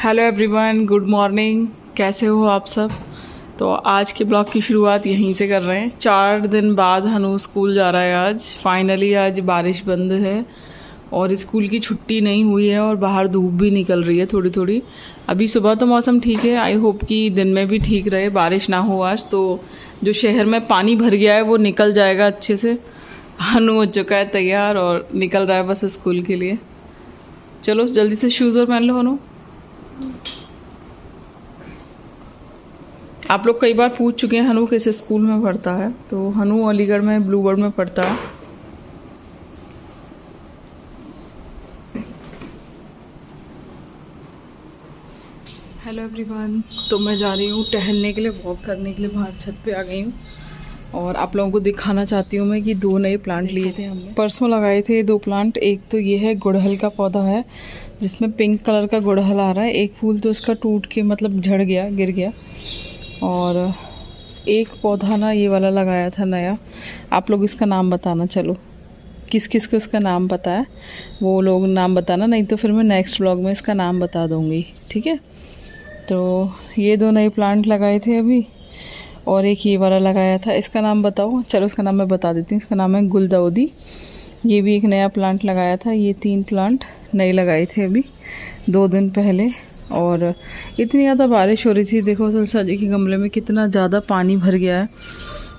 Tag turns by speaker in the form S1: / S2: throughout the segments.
S1: Hello everyone, good morning. कैसे हो आप सब? तो आज के ब्लॉग की शुरुआत यहीं से कर रहे हैं। 4 दिन बाद हनु स्कूल जा रहा है आज। फाइनली आज बारिश बंद है और स्कूल की छुट्टी नहीं हुई है और बाहर धूप भी निकल रही है थोड़ी थोड़ी। अभी सुबह तो मौसम ठीक है, आई होप कि दिन में भी ठीक रहे, बारिश ना हो आज। तो जो शहर में पानी भर गया है वो निकल जाएगा अच्छे से। हनु हो चुका है तैयार और निकल रहा है बस स्कूल के लिए। चलो जल्दी से शूज़ और पहन लो हनु। आप लोग कई बार पूछ चुके हैं हनु किस स्कूल में पढ़ता है, तो हनु अलीगढ़ में ब्लूबर्ड में पढ़ता है। हेलो एवरीवन, तो मैं जा रही हूँ टहलने के लिए, वॉक करने के लिए बाहर छत पे आ गई हूँ और आप लोगों को दिखाना चाहती हूँ मैं कि 2 नए प्लांट लिए थे हमने। परसों लगाए थे 2 प्लांट। एक तो ये है गुड़हल का पौधा है जिसमें पिंक कलर का गुड़हल आ रहा है। एक फूल तो इसका टूट के मतलब झड़ गया, गिर गया। और एक पौधा ना ये वाला लगाया था नया। आप लोग इसका नाम बताना, चलो किस किस को इसका नाम पता है वो लोग नाम बताना, नहीं तो फिर मैं नेक्स्ट व्लॉग में इसका नाम बता दूँगी, ठीक है। तो ये 2 नए प्लांट लगाए थे अभी और एक ये वाला लगाया था। इसका नाम बताओ। चलो इसका नाम मैं बता देती हूँ। इसका नाम है गुलदाउदी। ये भी एक नया प्लांट लगाया था। ये 3 प्लांट नए लगाए थे अभी 2 दिन पहले। और इतनी ज़्यादा बारिश हो रही थी, देखो तुलसा जी के गमले में कितना ज़्यादा पानी भर गया है।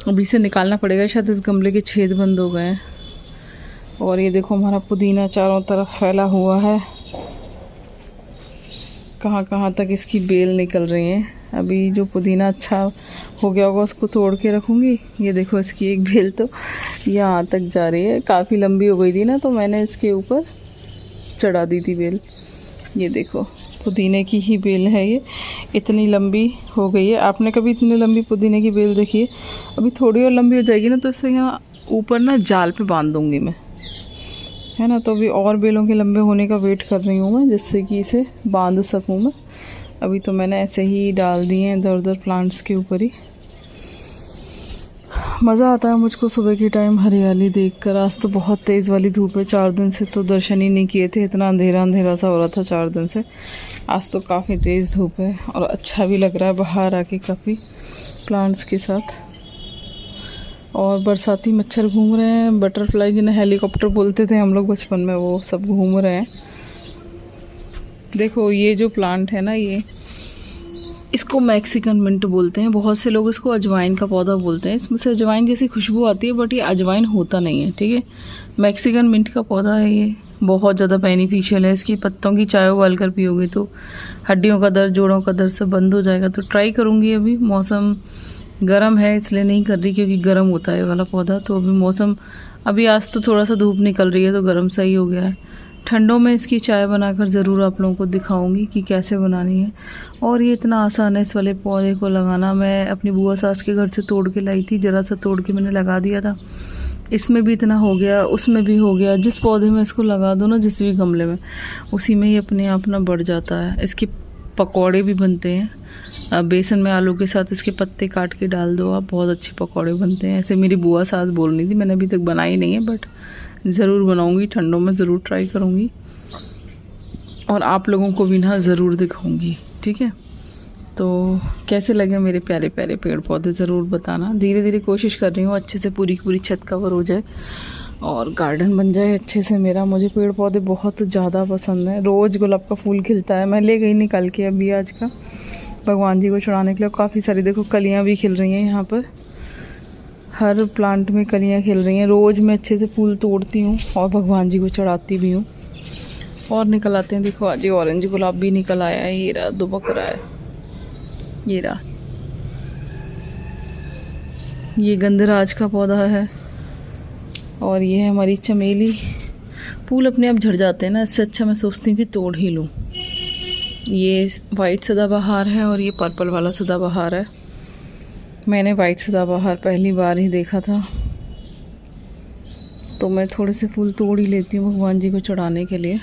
S1: अभी से निकालना पड़ेगा, शायद इस गमले के छेद बंद हो गए हैं। और ये देखो हमारा पुदीना चारों तरफ फैला हुआ है, कहाँ कहाँ तक इसकी बेल निकल रही हैं। अभी जो पुदीना अच्छा हो गया होगा उसको तोड़ के रखूँगी। ये देखो इसकी एक बेल तो यहाँ तक जा रही है, काफ़ी लंबी हो गई थी ना, तो मैंने इसके ऊपर चढ़ा दी थी बेल। ये देखो पुदीने की ही बेल है, ये इतनी लंबी हो गई है। आपने कभी इतनी लंबी पुदीने की बेल देखी है? अभी थोड़ी और लंबी हो जाएगी ना तो इससे यहाँ ऊपर ना जाल पे बांध दूँगी मैं, है ना। तो अभी और बेलों के लंबे होने का वेट कर रही हूँ मैं, जिससे कि इसे बांध सकूँ मैं। अभी तो मैंने ऐसे ही डाल दिए हैं इधर उधर प्लांट्स के ऊपर ही। मज़ा आता है मुझको सुबह के टाइम हरियाली देखकर। आज तो बहुत तेज़ वाली धूप है, 4 दिन से तो दर्शन ही नहीं किए थे, इतना अंधेरा अंधेरा सा हो रहा था 4 दिन से। आज तो काफ़ी तेज़ धूप है और अच्छा भी लग रहा है बाहर आके काफ़ी प्लांट्स के साथ। और बरसाती मच्छर घूम रहे हैं, बटरफ्लाई जिन्हें हेलीकॉप्टर बोलते थे हम लोग बचपन में, वो सब घूम रहे हैं। देखो ये जो प्लांट है ना, ये इसको मैक्सिकन मिंट बोलते हैं। बहुत से लोग इसको अजवाइन का पौधा बोलते हैं। इसमें से अजवाइन जैसी खुशबू आती है, बट ये अजवाइन होता नहीं है, ठीक है। मैक्सिकन मिंट का पौधा है ये, बहुत ज़्यादा बेनिफिशियल है। इसकी पत्तों की चाय उबाल कर पियोगे तो हड्डियों का दर्द, जोड़ों का दर्द सब बंद हो जाएगा। तो ट्राई करूँगी। अभी मौसम गर्म है इसलिए नहीं कर रही, क्योंकि गर्म होता है वाला पौधा। तो अभी मौसम, अभी आज तो थोड़ा सा धूप निकल रही है तो गर्म सही हो गया है। ठंडों में इसकी चाय बनाकर ज़रूर आप लोगों को दिखाऊंगी कि कैसे बनानी है। और ये इतना आसान है इस वाले पौधे को लगाना। मैं अपनी बुआ सास के घर से तोड़ के लाई थी, ज़रा सा तोड़ के मैंने लगा दिया था। इसमें भी इतना हो गया, उसमें भी हो गया। जिस पौधे में इसको लगा दो ना, जिस भी गमले में, उसी में ही अपने आप ना बढ़ जाता है। इसके पकौड़े भी बनते हैं, बेसन में आलू के साथ इसके पत्ते काट के डाल दो आप, बहुत अच्छे पकौड़े बनते हैं। ऐसे मेरी बुआ सास बोल रही थी, मैंने अभी तक बनाई नहीं है, बट ज़रूर बनाऊंगी। ठंडों में ज़रूर ट्राई करूंगी और आप लोगों को भी ना ज़रूर दिखाऊंगी, ठीक है। तो कैसे लगे मेरे प्यारे प्यारे पेड़ पौधे ज़रूर बताना। धीरे धीरे कोशिश कर रही हूँ अच्छे से पूरी पूरी छत कवर हो जाए और गार्डन बन जाए अच्छे से मेरा। मुझे पेड़ पौधे बहुत ज़्यादा पसंद है। रोज़ गुलाब का फूल खिलता है, मैं ले गई निकाल के अभी आज का भगवान जी को चढ़ाने के लिए। काफ़ी सारी देखो कलियाँ भी खिल रही हैं यहाँ पर, हर प्लांट में कलियाँ खिल रही हैं। रोज़ मैं अच्छे से फूल तोड़ती हूँ और भगवान जी को चढ़ाती भी हूँ। और निकल आते हैं, देखो आज ये ऑरेंज गुलाब भी निकल आया है। ये रहा, दुबक रहा है, ये रहा। ये गंधराज का पौधा है और ये है हमारी चमेली। फूल अपने आप झड़ जाते हैं ना, इससे अच्छा मैं सोचती हूँ कि तोड़ ही लूँ। ये वाइट सदाबहार है और ये पर्पल वाला सदाबहार है। मैंने वाइट सदाबहार पहली बार ही देखा था, तो मैं थोड़े से फूल तोड़ ही लेती हूँ भगवान जी को चढ़ाने के लिए।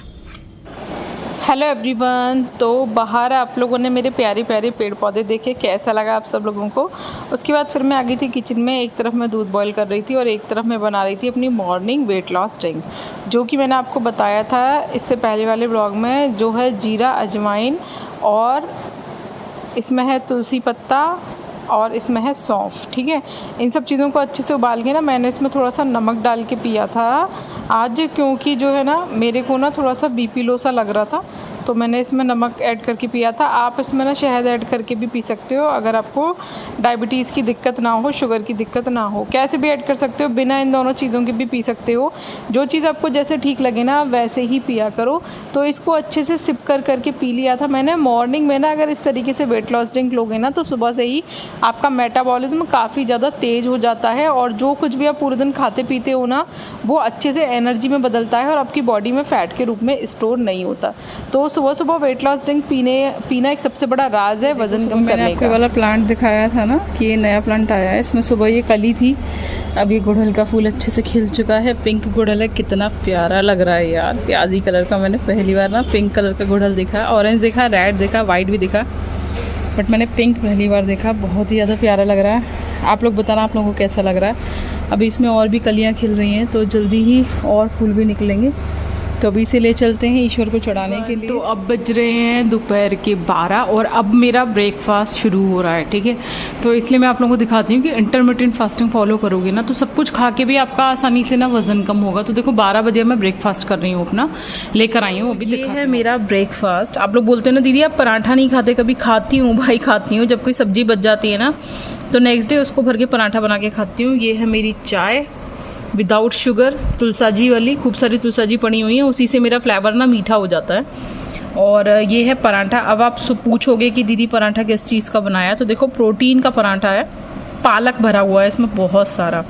S1: हेलो एवरीवन, तो बाहर आप लोगों ने मेरे प्यारे प्यारे पेड़ पौधे देखे, कैसा लगा आप सब लोगों को। उसके बाद फिर मैं आ गई थी किचन में। एक तरफ मैं दूध बॉईल कर रही थी और एक तरफ मैं बना रही थी अपनी मॉर्निंग वेट लॉस ड्रिंक, जो कि मैंने आपको बताया था इससे पहले वाले ब्लॉग में, जो है जीरा, अजवाइन और इसमें है तुलसी पत्ता और इसमें है सौंफ, ठीक है। इन सब चीज़ों को अच्छे से उबाल के ना मैंने इसमें थोड़ा सा नमक डाल के पिया था आज, क्योंकि जो है ना मेरे को ना थोड़ा सा बीपी लो सा लग रहा था, तो मैंने इसमें नमक ऐड करके पिया था। आप इसमें ना शहद ऐड करके भी पी सकते हो अगर आपको डायबिटीज़ की दिक्कत ना हो, शुगर की दिक्कत ना हो, कैसे भी ऐड कर सकते हो, बिना इन दोनों चीज़ों के भी पी सकते हो। जो चीज़ आपको जैसे ठीक लगे ना वैसे ही पिया करो। तो इसको अच्छे से सिप करके पी लिया था मैंने। मॉर्निंग में ना अगर इस तरीके से वेट लॉस ड्रिंक लोगे ना तो सुबह से ही आपका मेटाबॉलिज्म काफ़ी ज़्यादा तेज़ हो जाता है और जो कुछ भी आप पूरे दिन खाते पीते हो ना वो अच्छे से एनर्जी में बदलता है और आपकी बॉडी में फ़ैट के रूप में स्टोर नहीं होता। तो सुबह सुबह वेट लॉस ड्रिंक पीना एक सबसे बड़ा राज है वज़न कम करने का। वाला प्लांट दिखाया था ना कि ये नया प्लांट आया है, इसमें सुबह ये कली थी, अब ये गुड़हल का फूल अच्छे से खिल चुका है। पिंक गुड़हल है, कितना प्यारा लग रहा है यार, प्याजी कलर का। मैंने पहली बार ना पिंक कलर का गुड़हल देखा, ऑरेंज देखा, रेड देखा, वाइट भी देखा, बट मैंने पिंक पहली बार देखा। बहुत ही ज़्यादा प्यारा लग रहा है। आप लोग बताना आप लोगों को कैसा लग रहा है। अभी इसमें और भी कलियाँ खिल रही हैं तो जल्दी ही और फूल भी निकलेंगे, तो अभी इसे ले चलते हैं ईश्वर को चढ़ाने के लिए। तो अब बज रहे हैं दोपहर के 12 और अब मेरा ब्रेकफास्ट शुरू हो रहा है, ठीक है। तो इसलिए मैं आप लोगों को दिखाती हूँ कि इंटरमिटेंट फास्टिंग फॉलो करोगे ना तो सब कुछ खा के भी आपका आसानी से ना वजन कम होगा। तो देखो 12 बजे मैं ब्रेकफास्ट कर रही हूँ, अपना लेकर आई हूँ। अभी ये है मेरा ब्रेकफास्ट। आप लोग बोलते हैं ना दीदी आप पराठा नहीं खाते, कभी खाती हूँ भाई, खाती हूँ। जब कोई सब्जी बच जाती है ना तो नेक्स्ट डे उसको भर के पराठा बना के खाती हूँ। ये है मेरी चाय विदाउट शुगर, तुलसाजी वाली, खूब सारी तुलसाजी पड़ी हुई है, उसी से मेरा फ्लेवर ना मीठा हो जाता है। और ये है पराठा। अब आप पूछोगे कि दीदी पराठा किस चीज़ का बनाया, तो देखो प्रोटीन का पराठा है, पालक भरा हुआ है इसमें बहुत सारा।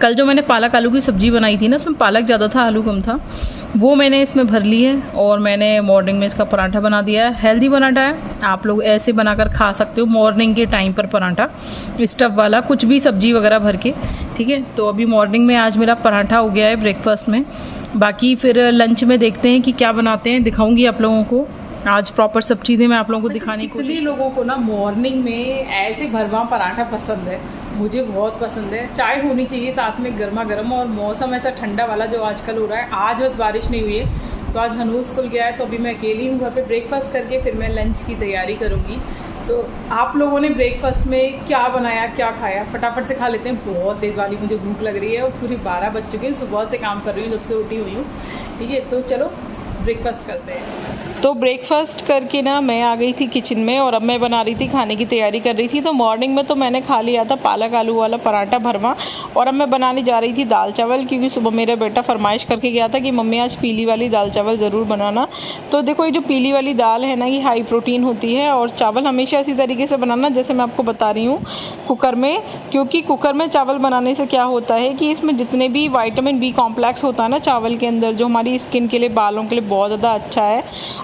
S1: कल जो मैंने पालक आलू की सब्ज़ी बनाई थी ना उसमें पालक ज़्यादा था आलू कम था, वो मैंने इसमें भर ली है और मैंने मॉर्निंग में इसका पराठा बना दिया है। हेल्दी पराठा है, आप लोग ऐसे बनाकर खा सकते हो मॉर्निंग के टाइम पर पराठा, स्टफ़ वाला कुछ भी सब्जी वगैरह भर के, ठीक है। तो अभी मॉर्निंग में आज मेरा पराठा हो गया है ब्रेकफास्ट में। बाकी फिर लंच में देखते हैं कि क्या बनाते हैं, दिखाऊंगी आप लोगों को। आज प्रॉपर सब चीज़ें मैं आप लोगों को दिखाने की कोशिश। लोगों को ना मॉर्निंग में ऐसे भरवा पराठा पसंद है, मुझे बहुत पसंद है। चाय होनी चाहिए साथ में गर्मा गर्म, और मौसम ऐसा ठंडा वाला जो आजकल हो रहा है। आज बस बारिश नहीं हुई है तो आज हनू स्कूल गया है तो अभी मैं अकेली हूँ घर पे। ब्रेकफास्ट करके फिर मैं लंच की तैयारी करूँगी। तो आप लोगों ने ब्रेकफास्ट में क्या बनाया, क्या खाया, फटाफट से खा लेते हैं। बहुत तेज़ वाली मुझे भूख लग रही है और पूरी 12 बज चुके हैं, सुबह से काम कर रही हूँ जब से उठी हुई हूँ, ठीक है। तो चलो ब्रेकफास्ट करते हैं। तो ब्रेकफास्ट करके ना मैं आ गई थी किचन में और अब मैं बना रही थी, खाने की तैयारी कर रही थी। तो मॉर्निंग में तो मैंने खा लिया था पालक आलू वाला पराठा भरवा, और अब मैं बनाने जा रही थी दाल चावल, क्योंकि सुबह मेरा बेटा फरमाइश करके गया था कि मम्मी आज पीली वाली दाल चावल ज़रूर बनाना। तो देखो ये जो पीली वाली दाल है ना ये हाई प्रोटीन होती है, और चावल हमेशा इसी तरीके से बनाना जैसे मैं आपको बता रही हूँ कुकर में, क्योंकि कुकर में चावल बनाने से क्या होता है कि इसमें जितने भी विटामिन बी कॉम्प्लेक्स होता है ना चावल के अंदर, जो हमारी स्किन के लिए, बालों के लिए बहुत ज़्यादा अच्छा है,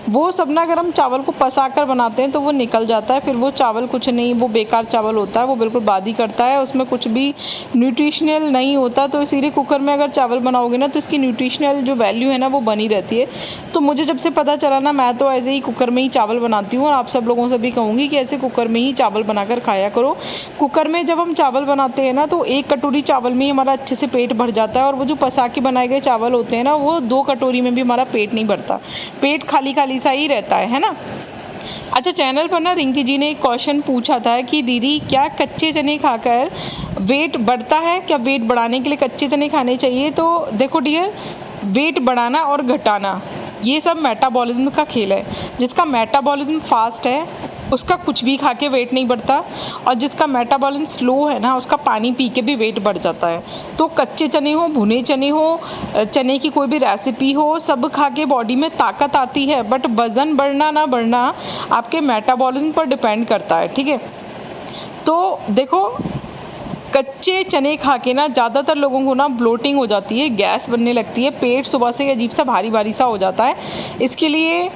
S1: वो सब ना अगर हम चावल को पसा कर बनाते हैं तो वो निकल जाता है। फिर वो चावल कुछ नहीं, वो बेकार चावल होता है, वो बिल्कुल बादी करता है, उसमें कुछ भी न्यूट्रिशनल नहीं होता। तो इसीलिए कुकर में अगर चावल बनाओगे ना तो इसकी न्यूट्रिशनल जो वैल्यू है ना वो बनी रहती है। तो मुझे जब से पता चला ना मैं तो ऐसे ही कुकर में ही चावल बनाती हूँ, और आप सब लोगों से भी कहूँगी कि ऐसे कुकर में ही चावल बनाकर खाया करो। कुकर में जब हम चावल बनाते हैं ना तो 1 कटोरी चावल में ही हमारा अच्छे से पेट भर जाता है, और वो जो पसा के बनाए गए चावल होते हैं ना वो 2 कटोरी में भी हमारा पेट नहीं भरता, पेट खाली खाली सा ही रहता है ना। अच्छा, चैनल पर ना रिंकी जी ने एक क्वेश्चन पूछा था कि दीदी क्या कच्चे चने खाकर वेट बढ़ता है, क्या वेट बढ़ाने के लिए कच्चे चने खाने चाहिए? तो देखो डियर, वेट बढ़ाना और घटाना ये सब मेटाबॉलिज्म का खेल है। जिसका मेटाबॉलिज्म फास्ट है उसका कुछ भी खा के वेट नहीं बढ़ता, और जिसका मेटाबॉलिज्म स्लो है ना उसका पानी पी के भी वेट बढ़ जाता है। तो कच्चे चने हो, भुने चने हो, चने की कोई भी रेसिपी हो, सब खा के बॉडी में ताकत आती है, बट वज़न बढ़ना ना बढ़ना आपके मेटाबॉलिज्म पर डिपेंड करता है, ठीक है। तो देखो कच्चे चने खा के ना ज़्यादातर लोगों को ना ब्लोटिंग हो जाती है, गैस बनने लगती है, पेट सुबह से अजीब सा भारी भारी सा हो जाता है। इसके लिए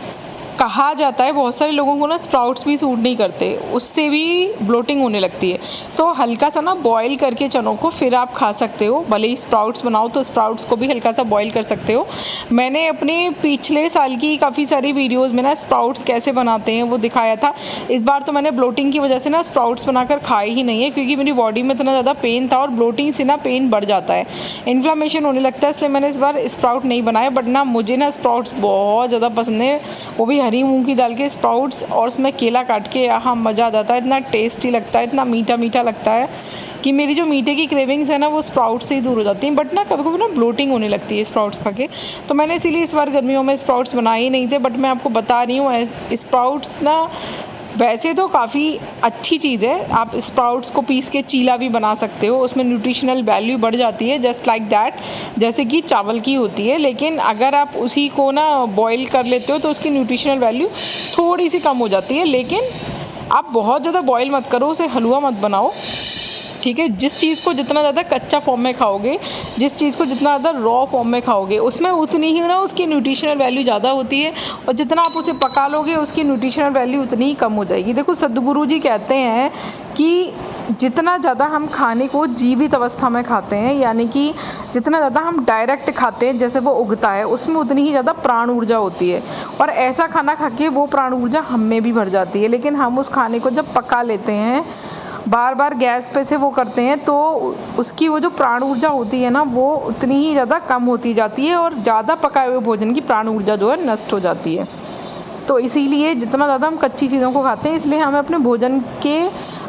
S1: कहा जाता है बहुत सारे लोगों को ना स्प्राउट्स भी सूट नहीं करते, उससे भी ब्लोटिंग होने लगती है। तो हल्का सा ना बॉईल करके चनों को फिर आप खा सकते हो, भले ही स्प्राउट्स बनाओ तो स्प्राउट्स को भी हल्का सा बॉईल कर सकते हो। मैंने अपने पिछले साल की काफ़ी सारी वीडियोस में ना स्प्राउट्स कैसे बनाते हैं वो दिखाया था। इस बार तो मैंने ब्लोटिंग की वजह से ना स्प्राउट्स बनाकर खाए ही नहीं है, क्योंकि मेरी बॉडी में इतना ज़्यादा पेन था, और ब्लोटिंग से ना पेन बढ़ जाता है, इन्फ्लामेशन होने लगता है, इसलिए मैंने इस बार स्प्राउट नहीं बनाया। बट ना मुझे ना स्प्राउट्स बहुत ज़्यादा पसंद है, वो भी हरी मूंग की दाल के स्प्राउट्स और उसमें केला काट के, हाँ मज़ा आ जाता है। इतना टेस्टी लगता है, इतना मीठा मीठा लगता है कि मेरी जो मीठे की क्रेविंग्स है ना वो स्प्राउट्स से ही दूर हो जाती हैं। बट ना कभी कभी ना ब्लोटिंग होने लगती है स्प्राउट्स खा के, तो मैंने इसीलिए इस बार गर्मियों में स्प्राउट्स बनाए ही नहीं थे। बट मैं आपको बता रही हूँ, स्प्राउट्स ना वैसे तो काफ़ी अच्छी चीज़ है। आप स्प्राउट्स को पीस के चीला भी बना सकते हो, उसमें न्यूट्रिशनल वैल्यू बढ़ जाती है जस्ट लाइक दैट, जैसे कि चावल की होती है। लेकिन अगर आप उसी को ना बॉईल कर लेते हो तो उसकी न्यूट्रिशनल वैल्यू थोड़ी सी कम हो जाती है। लेकिन आप बहुत ज़्यादा बॉईल मत करो, उसे हलवा मत बनाओ, ठीक है। जिस चीज़ को जितना ज़्यादा कच्चा फॉर्म में खाओगे, जिस चीज़ को जितना ज़्यादा रॉ फॉर्म में खाओगे, उसमें उतनी ही ना उसकी न्यूट्रिशनल वैल्यू ज़्यादा होती है, और जितना आप उसे पका लोगे उसकी न्यूट्रिशनल वैल्यू उतनी ही कम हो जाएगी। देखो सद्गुरु जी कहते हैं कि जितना ज़्यादा हम खाने को जीवित अवस्था में खाते हैं, यानी कि जितना ज़्यादा हम डायरेक्ट खाते हैं जैसे वो उगता है, उसमें उतनी ही ज़्यादा प्राण ऊर्जा होती है, और ऐसा खाना खा के वो प्राण ऊर्जा हम में भी भर जाती है। लेकिन हम उस खाने को जब पका लेते हैं, बार बार गैस पे से वो करते हैं, तो उसकी वो जो प्राण ऊर्जा होती है ना वो उतनी ही ज़्यादा कम होती जाती है, और ज़्यादा पकाए हुए भोजन की प्राण ऊर्जा जो है नष्ट हो जाती है। तो इसीलिए जितना ज़्यादा हम कच्ची चीज़ों को खाते हैं, इसलिए हमें अपने भोजन के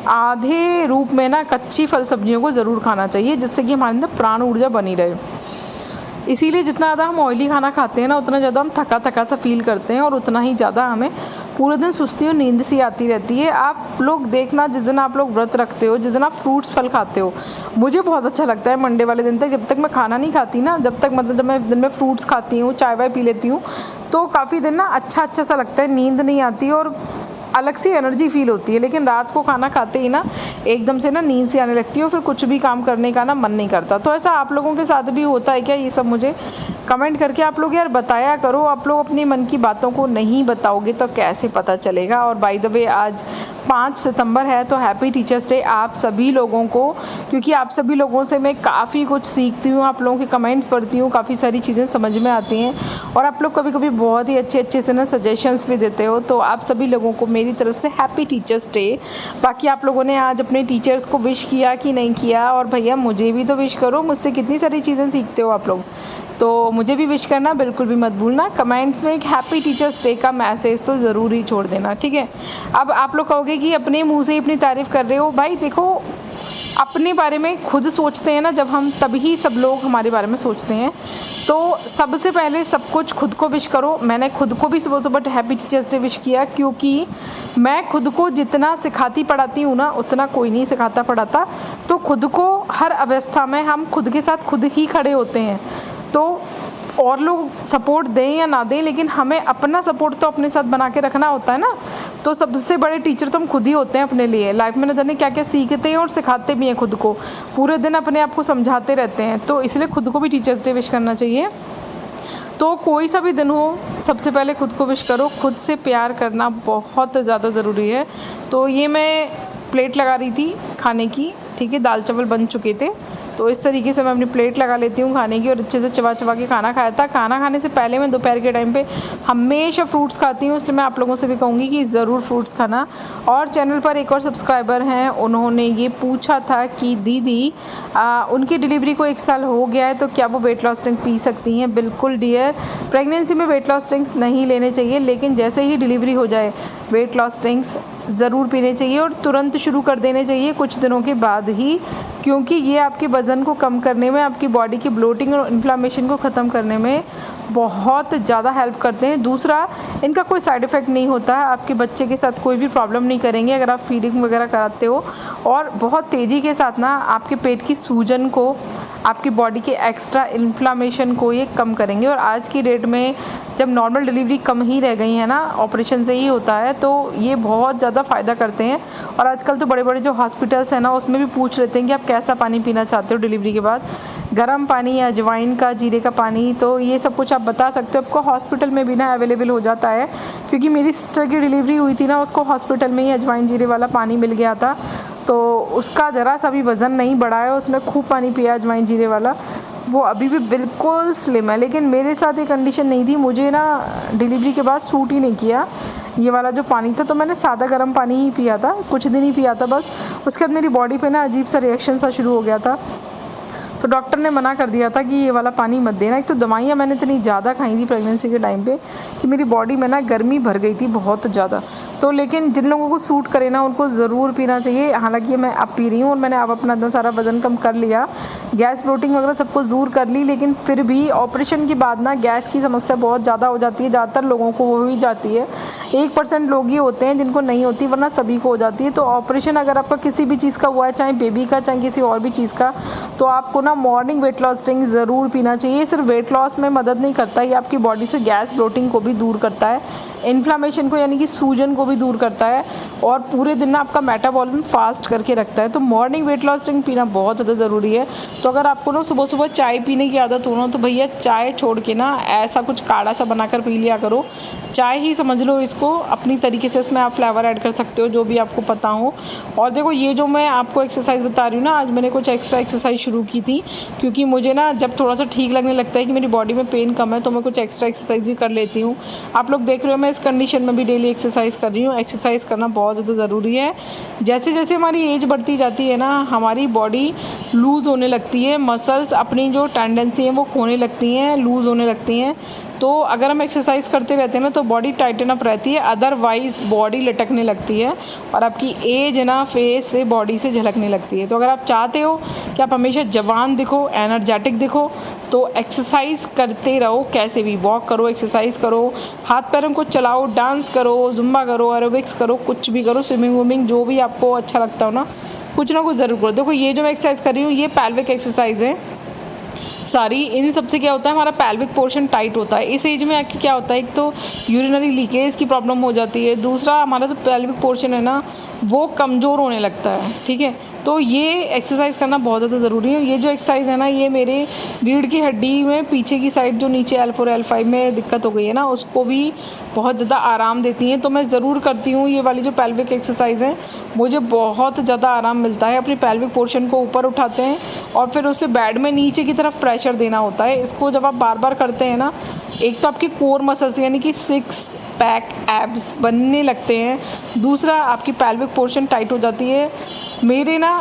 S1: आधे रूप में ना कच्ची फल सब्जियों को ज़रूर खाना चाहिए, जिससे कि हमारे अंदर प्राण ऊर्जा बनी रहे। इसीलिए जितना ज़्यादा हम ऑयली खाना खाते हैं ना, उतना ज़्यादा हम थका थका सा फील करते हैं, और उतना ही ज़्यादा हमें पूरे दिन सुस्ती और नींद सी आती रहती है। आप लोग देखना, जिस दिन आप लोग व्रत रखते हो, जिस दिन आप फ्रूट्स फल खाते हो, मुझे बहुत अच्छा लगता है मंडे वाले दिन तक, जब तक मैं खाना नहीं खाती ना, जब तक मतलब जब मैं दिन में फ्रूट्स खाती हूँ, चाय वाय पी लेती हूँ, तो काफ़ी दिन ना अच्छा सा लगता है, नींद नहीं आती और अलग सी एनर्जी फील होती है। लेकिन रात को खाना खाते ही ना एकदम से ना नींद सी आने लगती है, और फिर कुछ भी काम करने का ना मन नहीं करता। तो ऐसा आप लोगों के साथ भी होता है क्या? ये सब मुझे कमेंट करके आप लोग यार बताया करो। आप लोग अपनी मन की बातों को नहीं बताओगे तो कैसे पता चलेगा। और बाय द वे आज 5 सितंबर है, तो हैप्पी टीचर्स डे आप सभी लोगों को, क्योंकि आप सभी लोगों से मैं काफ़ी कुछ सीखती हूँ, आप लोगों के कमेंट्स पढ़ती हूँ, काफ़ी सारी चीज़ें समझ में आती हैं, और आप लोग कभी कभी बहुत ही अच्छे से ना सजेशंस भी देते हो। तो आप सभी लोगों को मेरी तरफ से हैप्पी टीचर्स डे। बाकी आप लोगों ने आज अपने टीचर्स को विश किया कि नहीं किया, और भैया मुझे भी तो विश करो, मुझसे कितनी सारी चीज़ें सीखते हो आप लोग, तो मुझे भी विश करना बिल्कुल भी मत भूलना। कमेंट्स में एक हैप्पी टीचर्स डे का मैसेज तो ज़रूर ही छोड़ देना, ठीक है। अब आप लोग कहोगे कि अपने मुंह से ही अपनी तारीफ़ कर रहे हो। भाई देखो, अपने बारे में खुद सोचते हैं ना जब हम, तभी सब लोग हमारे बारे में सोचते हैं। तो सबसे पहले सब कुछ खुद को विश करो। मैंने खुद को भी सुबह सुबह हैप्पी टीचर्स डे विश किया, क्योंकि मैं खुद को जितना सिखाती पढ़ाती हूँ ना, उतना कोई नहीं सिखाता पढ़ाता। तो खुद को हर अवस्था में हम खुद के साथ खुद ही खड़े होते हैं। तो और लोग सपोर्ट दें या ना दें, लेकिन हमें अपना सपोर्ट तो अपने साथ बना के रखना होता है ना। तो सबसे बड़े टीचर तो हम खुद ही होते हैं अपने लिए। लाइफ में न जाने क्या क्या सीखते हैं और सिखाते भी हैं खुद को, पूरे दिन अपने आप को समझाते रहते हैं। तो इसलिए खुद को भी टीचर्स डे विश करना चाहिए। तो कोई सा भी दिन हो, सबसे पहले खुद को विश करो। खुद से प्यार करना बहुत ज़्यादा ज़रूरी है। तो ये मैं प्लेट लगा रही थी खाने की, ठीक है, दाल चावल बन चुके थे, तो इस तरीके से मैं अपनी प्लेट लगा लेती हूँ खाने की, और अच्छे से चबा चबा के खाना खाया था। खाना खाने से पहले मैं दोपहर के टाइम पे हमेशा फ्रूट्स खाती हूँ, इसलिए मैं आप लोगों से भी कहूँगी कि ज़रूर फ्रूट्स खाना। और चैनल पर एक और सब्सक्राइबर हैं, उन्होंने ये पूछा था कि दीदी उनकी डिलीवरी को 1 साल हो गया है, तो क्या वो वेट लॉस ड्रिंक पी सकती हैं? बिल्कुल डियर, प्रेगनेंसी में वेट लॉस ड्रिंक्स नहीं लेने चाहिए, लेकिन जैसे ही डिलीवरी हो जाए वेट लॉस ड्रिंक्स ज़रूर पीने चाहिए, और तुरंत शुरू कर देने चाहिए कुछ दिनों के बाद ही, क्योंकि ये आपके वज़न को कम करने में, आपकी बॉडी की ब्लोटिंग और इन्फ्लामेशन को ख़त्म करने में बहुत ज़्यादा हेल्प करते हैं। दूसरा, इनका कोई साइड इफ़ेक्ट नहीं होता है, आपके बच्चे के साथ कोई भी प्रॉब्लम नहीं करेंगे अगर आप फीडिंग वगैरह कराते हो, और बहुत तेज़ी के साथ ना आपके पेट की सूजन को, आपकी बॉडी के एक्स्ट्रा इन्फ्लामेशन को ये कम करेंगे। और आज की डेट में जब नॉर्मल डिलीवरी कम ही रह गई है ना, ऑपरेशन से ही होता है, तो ये बहुत ज़्यादा फ़ायदा करते हैं। और आजकल तो बड़े बड़े जो हॉस्पिटल्स हैं ना, उसमें भी पूछ लेते हैं कि आप कैसा पानी पीना चाहते हो डिलीवरी के बाद, गर्म पानी या अजवाइन का, जीरे का पानी, तो ये सब कुछ आप बता सकते हो। आपको हॉस्पिटल में भी ना अवेलेबल हो जाता है, क्योंकि मेरी सिस्टर की डिलीवरी हुई थी ना, उसको हॉस्पिटल में ही अजवाइन जीरे वाला पानी मिल गया था, तो उसका ज़रा सा भी वज़न नहीं बढ़ा है, उसने खूब पानी पिया अजवाइन जीरे वाला, वो अभी भी बिल्कुल स्लिम है। लेकिन मेरे साथ ये कंडीशन नहीं थी, मुझे ना डिलीवरी के बाद सूट ही नहीं किया ये वाला जो पानी था, तो मैंने सादा गर्म पानी ही पिया था, कुछ दिन ही पिया था बस। उसके बाद मेरी बॉडी पे ना अजीब सा रिएक्शन सा शुरू हो गया था, तो डॉक्टर ने मना कर दिया था कि ये वाला पानी मत देना। एक तो दवाइयाँ मैंने इतनी ज़्यादा खाई थी प्रेगनेंसी के टाइम पे कि मेरी बॉडी में ना गर्मी भर गई थी बहुत ज़्यादा। तो लेकिन जिन लोगों को सूट करे ना उनको ज़रूर पीना चाहिए। हालांकि मैं अब पी रही हूँ और मैंने अब अपना इतना सारा वज़न कम कर लिया, गैस ब्लोटिंग वगैरह सब कुछ दूर कर ली, लेकिन फिर भी ऑपरेशन के बाद ना गैस की समस्या बहुत ज़्यादा हो जाती है। ज़्यादातर लोगों को हो ही जाती है, 1% लोग ही होते हैं जिनको नहीं होती, वरना सभी को हो जाती है। तो ऑपरेशन अगर आपका किसी भी चीज़ का हुआ है, चाहे बेबी का चाहे किसी और भी चीज़ का, तो आपको ना मॉर्निंग वेट लॉस ड्रिंक ज़रूर पीना चाहिए। सिर्फ वेट लॉस में मदद नहीं करता, ये आपकी बॉडी से गैस ब्लोटिंग को भी दूर करता है, इन्फ्लामेशन को यानी कि सूजन को भी दूर करता है, और पूरे दिन ना आपका मेटाबॉलिज्म फास्ट करके रखता है। तो मॉर्निंग वेट लॉस ड्रिंक पीना बहुत ज़्यादा ज़रूरी है। तो अगर आपको ना सुबह सुबह चाय पीने की आदत हो ना, तो भैया चाय छोड़ के ना ऐसा कुछ काढ़ा सा बनाकर पी लिया करो। चाय ही समझ लो इसको, अपनी तरीके से इसमें आप फ्लेवर ऐड कर सकते हो जो भी आपको पता हो। और देखो ये जो मैं आपको एक्सरसाइज बता रही हूँ ना, आज मैंने कुछ एक्स्ट्रा एक्सरसाइज शुरू की थी, क्योंकि मुझे ना जब थोड़ा सा ठीक लगने लगता है कि मेरी बॉडी में पेन कम है, तो मैं कुछ एक्स्ट्रा एक्सरसाइज भी कर लेती हूँ। आप लोग देख रहे हो मैं इस कंडीशन में भी डेली एक्सरसाइज कर रही हूँ। एक्सरसाइज करना बहुत ज़्यादा ज़रूरी है। जैसे जैसे हमारी एज बढ़ती जाती है ना, हमारी बॉडी लूज़ होने लगती है, मसल्स अपनी जो टेंडेंसी है वो खोने लगती हैं, लूज़ होने लगती हैं। तो अगर हम एक्सरसाइज करते रहते हैं ना तो बॉडी टाइटन अप रहती है, अदरवाइज़ बॉडी लटकने लगती है और आपकी एज ना फेस से बॉडी से झलकने लगती है। तो अगर आप चाहते हो कि आप हमेशा जवान दिखो, एनर्जेटिक दिखो, तो एक्सरसाइज करते रहो। कैसे भी वॉक करो, एक्सरसाइज करो, हाथ पैरों को चलाओ, डांस करो, जुम्बा करो, एरोबिक्स करो, कुछ भी करो, स्विमिंग वुमिंग जो भी आपको अच्छा लगता हो ना, कुछ ना कुछ ज़रूर करो। देखो ये जो मैं एक्सरसाइज कर रही हूँ ये पैल्विक एक्सरसाइज है सारी। इन सबसे क्या होता है, हमारा पैल्विक पोर्शन टाइट होता है। इस एज में आके क्या होता है, एक तो यूरिनरी लीकेज की प्रॉब्लम हो जाती है, दूसरा हमारा जो पैल्विक पोर्शन है ना वो कमज़ोर होने लगता है। ठीक है, तो ये एक्सरसाइज करना बहुत ज़्यादा ज़रूरी है। ये जो एक्सरसाइज है ना, ये मेरे रीढ़ की हड्डी में पीछे की साइड जो नीचे L4 L5 में दिक्कत हो गई है ना, उसको भी बहुत ज़्यादा आराम देती हैं। तो मैं ज़रूर करती हूँ ये वाली जो पैल्विक एक्सरसाइज है, मुझे बहुत ज़्यादा आराम मिलता है। अपनी पैल्विक पोर्शन को ऊपर उठाते हैं और फिर उससे बेड में नीचे की तरफ प्रेशर देना होता है। इसको जब आप बार बार करते हैं ना, एक तो आपकी कोर मसल्स यानी कि 6 पैक एब्स बनने लगते हैं, दूसरा आपकी पैल्विक पोर्शन टाइट हो जाती है। मेरे ना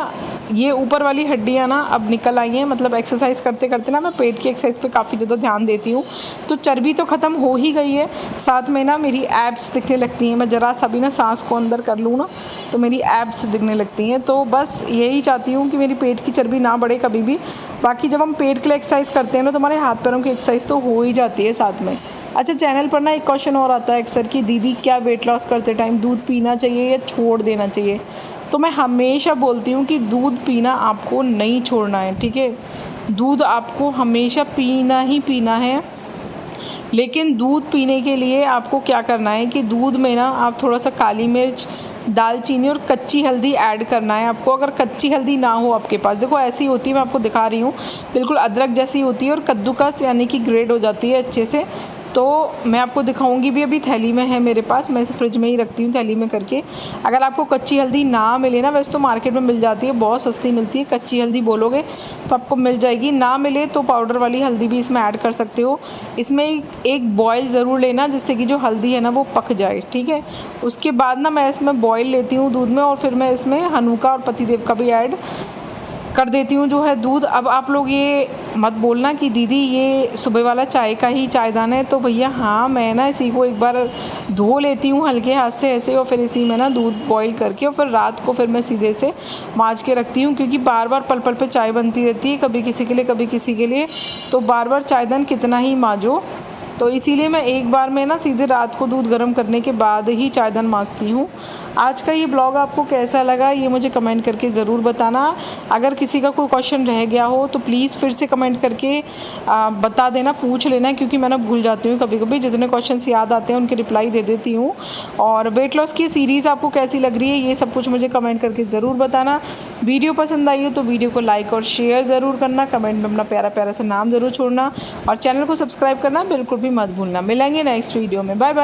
S1: ये ऊपर वाली हड्डियाँ ना अब निकल आई हैं, मतलब एक्सरसाइज करते करते ना मैं पेट की एक्सरसाइज पे काफ़ी ज़्यादा ध्यान देती हूँ। तो चर्बी तो ख़त्म हो ही गई है, साथ में ना मेरी एब्स दिखने लगती हैं। मैं ज़रा सा भी ना सांस को अंदर कर लूँ ना तो मेरी एब्स दिखने लगती हैं। तो बस यही चाहती हूँ कि मेरी पेट की चर्बी ना बढ़े कभी भी। बाकी जब हम पेट के लिए एक्सरसाइज करते हैं ना तो हमारे हाथ पैरों की एक्सरसाइज तो हो ही जाती है साथ में। अच्छा, चैनल पर ना एक क्वेश्चन और आता है अक्सर कि दीदी क्या वेट लॉस करते टाइम दूध पीना चाहिए या छोड़ देना चाहिए? तो मैं हमेशा बोलती हूँ कि दूध पीना आपको नहीं छोड़ना है। ठीक है, दूध आपको हमेशा पीना ही पीना है, लेकिन दूध पीने के लिए आपको क्या करना है कि दूध में ना आप थोड़ा सा काली मिर्च, दालचीनी और कच्ची हल्दी ऐड करना है आपको। अगर कच्ची हल्दी ना हो आपके पास, देखो ऐसी होती है, मैं आपको दिखा रही हूँ, बिल्कुल अदरक जैसी होती है और कद्दूकस यानी कि ग्रेड हो जाती है अच्छे से। तो मैं आपको दिखाऊंगी भी, अभी थैली में है मेरे पास, मैं इसे फ्रिज में ही रखती हूँ थैली में करके। अगर आपको कच्ची हल्दी ना मिले ना, वैसे तो मार्केट में मिल जाती है, बहुत सस्ती मिलती है, कच्ची हल्दी बोलोगे तो आपको मिल जाएगी। ना मिले तो पाउडर वाली हल्दी भी इसमें ऐड कर सकते हो। इसमें एक बॉयल ज़रूर लेना जिससे कि जो हल्दी है ना वो पक जाए। ठीक है, उसके बाद ना मैं इसमें बॉयल लेती हूँ दूध में, और फिर मैं इसमें हनुका और पतिदेव का भी ऐड कर देती हूँ जो है दूध। अब आप लोग ये मत बोलना कि दीदी ये सुबह वाला चाय का ही चायदान है। तो भैया हाँ, मैं ना इसी को एक बार धो लेती हूँ हल्के हाथ से ऐसे, और फिर इसी में ना दूध बॉईल करके और फिर रात को फिर मैं सीधे से माँज के रखती हूँ, क्योंकि बार बार पल पल पे चाय बनती रहती है, कभी किसी के लिए कभी किसी के लिए, तो बार बार चायदान कितना ही माँजो। तो इसीलिए मैं एक बार में ना सीधे रात को दूध गर्म करने के बाद ही चायदान माँजती हूँ। आज का ये ब्लॉग आपको कैसा लगा ये मुझे कमेंट करके ज़रूर बताना। अगर किसी का कोई क्वेश्चन रह गया हो तो प्लीज़ फिर से कमेंट करके बता देना, पूछ लेना, क्योंकि मैं ना भूल जाती हूँ कभी कभी। जितने क्वेश्चंस याद आते हैं उनके रिप्लाई दे देती हूँ। और वेट लॉस की सीरीज़ आपको कैसी लग रही है ये सब कुछ मुझे कमेंट करके ज़रूर बताना। वीडियो पसंद आई हो तो वीडियो को लाइक और शेयर ज़रूर करना, कमेंट में अपना प्यारा प्यारा सा नाम ज़रूर छोड़ना, और चैनल को सब्सक्राइब करना बिल्कुल भी मत भूलना। मिलेंगे नेक्स्ट वीडियो में, बाय बाय।